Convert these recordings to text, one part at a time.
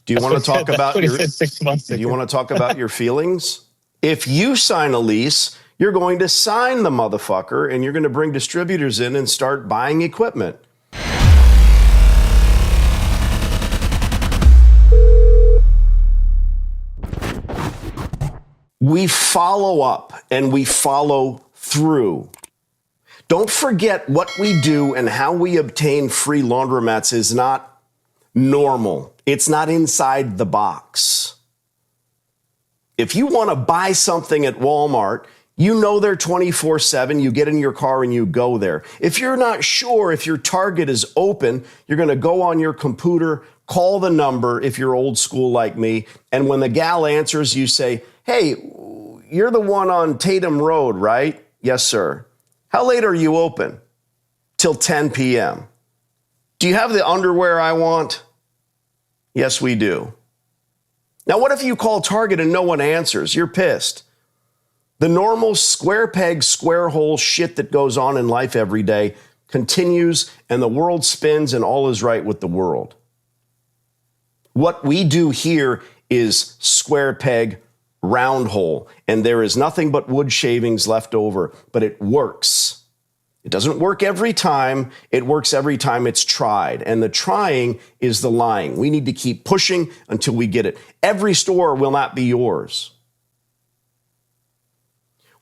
Do you want to talk about your 6 months ago. Do you want to talk about your feelings? If you sign a lease, you're going to sign the motherfucker and you're going to bring distributors in and start buying equipment. We follow up and we follow through. Don't forget what we do and how we obtain free laundromats is not normal. It's not inside the box. If you want to buy something at Walmart, you know they're 24/7. You get in your car and you go there. If you're not sure if your Target is open, you're going to go on your computer, call the number if you're old school like me, and when the gal answers, you say, "Hey, you're the one on Tatum Road, right?" "Yes, sir." "How late are you open?" "Till 10 p.m. "Do you have the underwear I want?" "Yes, we do." Now, what if you call Target and no one answers? You're pissed. The normal square peg, square hole shit that goes on in life every day continues, and the world spins, and all is right with the world. What we do here is square peg, round hole, and there is nothing but wood shavings left over, but it works. It doesn't work every time. It works every time it's tried, and the trying is the lying. We need to keep pushing until we get it. Every store will not be yours.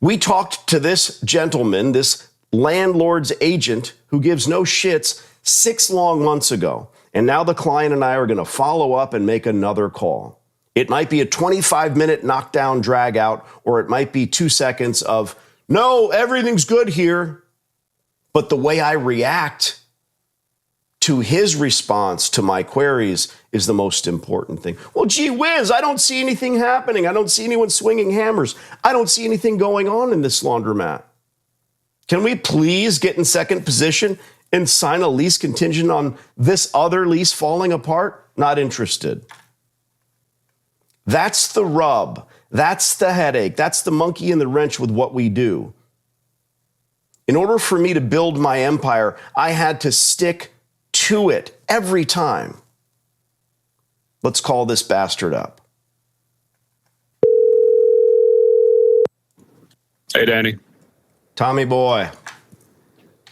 We talked to this gentleman, this landlord's agent who gives no shits 6 long months ago, and now the client and I are going to follow up and make another call. It might be a 25-minute knockdown drag out, or it might be 2 seconds of, "No, everything's good here." But the way I react to his response to my queries is the most important thing. "Well, gee whiz, I don't see anything happening. I don't see anyone swinging hammers. I don't see anything going on in this laundromat. Can we please get in second position and sign a lease contingent on this other lease falling apart?" Not interested. That's the rub. That's the headache. That's the monkey in the wrench with what we do. In order for me to build my empire, I had to stick to it every time. Let's call this bastard up. Hey, Danny. Tommy boy.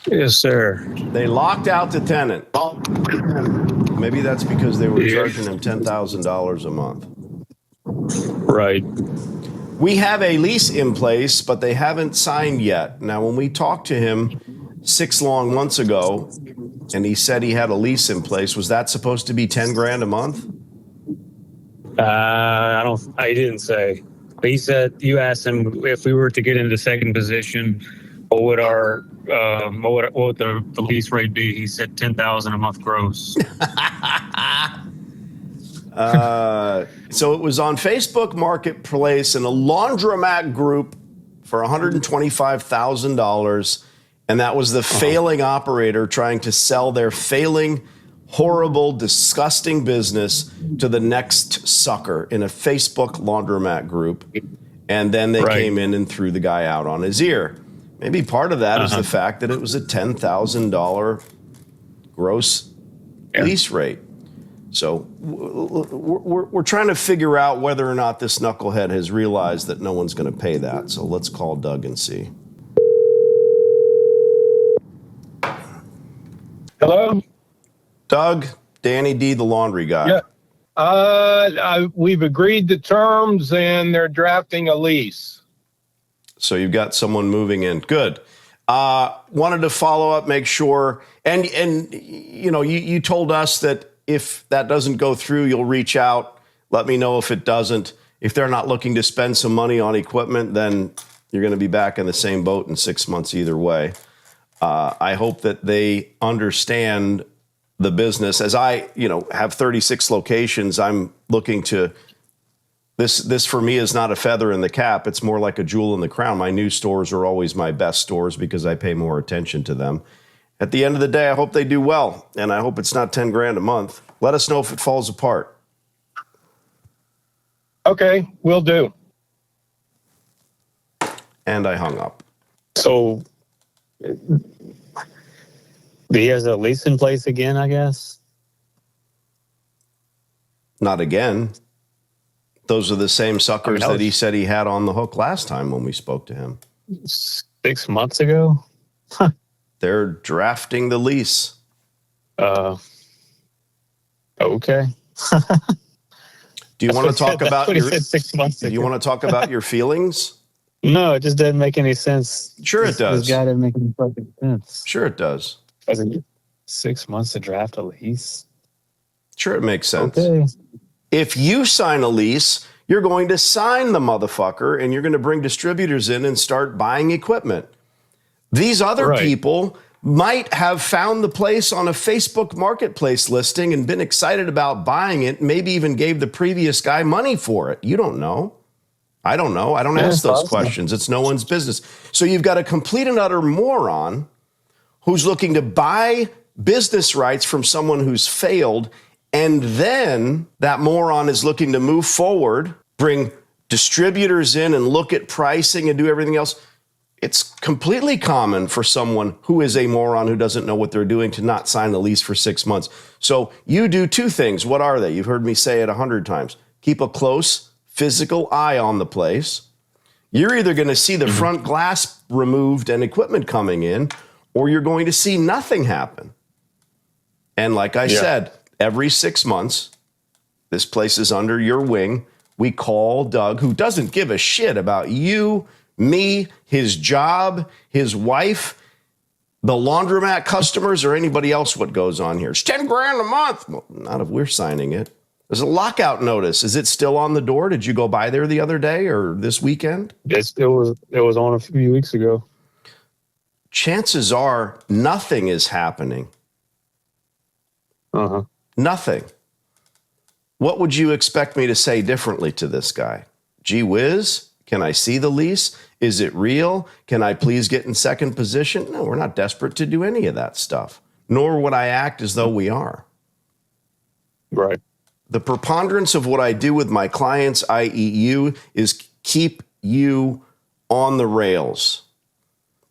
Yes, sir. They locked out the tenant. Maybe that's because they were charging him $10,000 a month. Right. We have a lease in place, but they haven't signed yet. Now, when we talked to him 6 long months ago, and he said he had a lease in place, was that supposed to be 10 grand a month? I didn't say. But he said, you asked him if we were to get into second position, what would the lease rate be? He said 10,000 a month gross. So it was on Facebook Marketplace in a Laundromat group for $125,000, and that was the failing operator trying to sell their failing, horrible, disgusting business to the next sucker in a Facebook Laundromat group, and then they came in and threw the guy out on his ear. Maybe part of that is the fact that it was a $10,000 gross lease rate. So we're trying to figure out whether or not this knucklehead has realized that no one's going to pay that. So let's call Doug and see. Hello? Doug, Danny D, the laundry guy. Yeah. We've agreed to terms, and they're drafting a lease. So you've got someone moving in. Good. Wanted to follow up, make sure. And you told us that if that doesn't go through, you'll reach out. Let me know if it doesn't. If they're not looking to spend some money on equipment, then you're going to be back in the same boat in 6 months either way. I hope that they understand the business. As I, have 36 locations, I'm looking to this for me is not a feather in the cap. It's more like a jewel in the crown. My new stores are always my best stores because I pay more attention to them. At the end of the day, I hope they do well, and I hope it's not 10 grand a month. Let us know if it falls apart. Okay, will do. And I hung up. So he has a lease in place again, I guess? Not again. Those are the same suckers that he was said he had on the hook last time when we spoke to him. 6 months ago. They're drafting the lease. Okay. Do you want to talk about what he your? said 6 months Do ago. you want to talk about your feelings? No, it just doesn't make any sense. Sure it does. This guy didn't make any fucking sense. Sure it does. I was like, 6 months to draft a lease. Sure it makes sense. Okay. If you sign a lease, you're going to sign the motherfucker and you're going to bring distributors in and start buying equipment. These other people might have found the place on a Facebook marketplace listing and been excited about buying it, maybe even gave the previous guy money for it. You don't know. I don't know. I don't ask those questions. It's no one's business. So you've got a complete and utter moron who's looking to buy business rights from someone who's failed, and then that moron is looking to move forward, bring distributors in and look at pricing and do everything else. It's completely common for someone who is a moron who doesn't know what they're doing to not sign a lease for 6 months. So you do two things. What are they? You've heard me say it 100 times. Keep a close physical eye on the place. You're either going to see the front glass removed and equipment coming in, or you're going to see nothing happen. And like I said, every 6 months, this place is under your wing. We call Doug, who doesn't give a shit about you, me, his job, his wife, the laundromat customers, or anybody else what goes on here. It's 10 grand a month. Well, not if we're signing it. There's a lockout notice. Is it still on the door? Did you go by there the other day or this weekend? It was on a few weeks ago. Chances are nothing is happening. Nothing. What would you expect me to say differently to this guy? Gee whiz, can I see the lease? Is it real? Can I please get in second position? No, we're not desperate to do any of that stuff, nor would I act as though we are. Right. The preponderance of what I do with my clients, i.e. you, is keep you on the rails.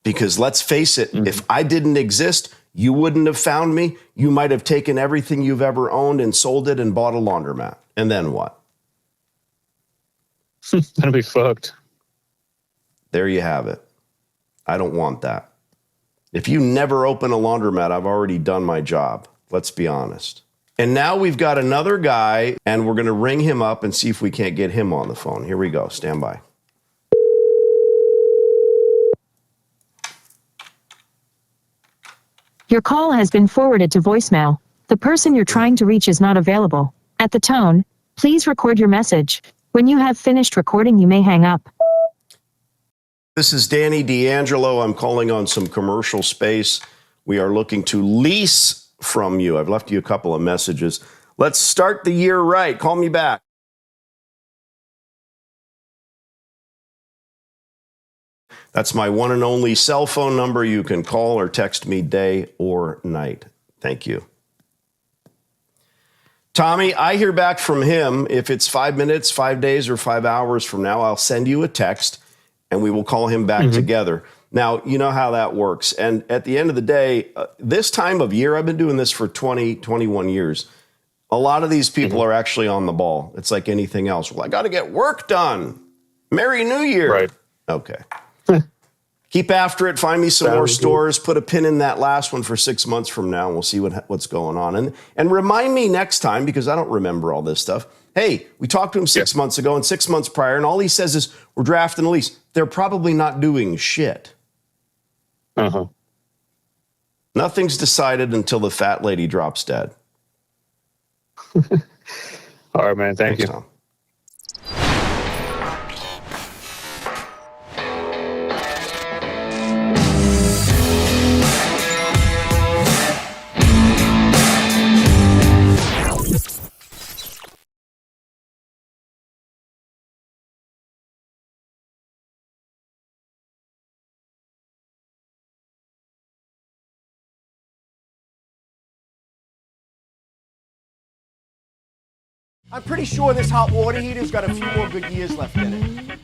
Because let's face it, if I didn't exist, you wouldn't have found me. You might have taken everything you've ever owned and sold it and bought a laundromat. And then what? That'll be fucked. There you have it. I don't want that. If you never open a laundromat, I've already done my job. Let's be honest. And now we've got another guy, and we're going to ring him up and see if we can't get him on the phone. Here we go. Stand by. Your call has been forwarded to voicemail. The person you're trying to reach is not available. At the tone, please record your message. When you have finished recording, you may hang up. This is Danny D'Angelo. I'm calling on some commercial space. We are looking to lease from you. I've left you a couple of messages. Let's start the year right. Call me back. That's my one and only cell phone number. You can call or text me day or night. Thank you. Tommy, I hear back from him. If it's 5 minutes, 5 days, or 5 hours from now, I'll send you a text and we will call him back together. Now, you know how that works. And at the end of the day, this time of year, I've been doing this for 20, 21 years. A lot of these people are actually on the ball. It's like anything else. Well, I got to get work done. Merry New Year. Right. Okay. Keep after it. Find me some more stores. Put a pin in that last one for 6 months from now, and we'll see what's going on. And remind me next time, because I don't remember all this stuff. Hey, we talked to him 6 months ago and 6 months prior, and all he says is, we're drafting a lease. They're probably not doing shit. Nothing's decided until the fat lady drops dead. All right, man. Thank you. Tom. I'm pretty sure this hot water heater's got a few more good years left in it.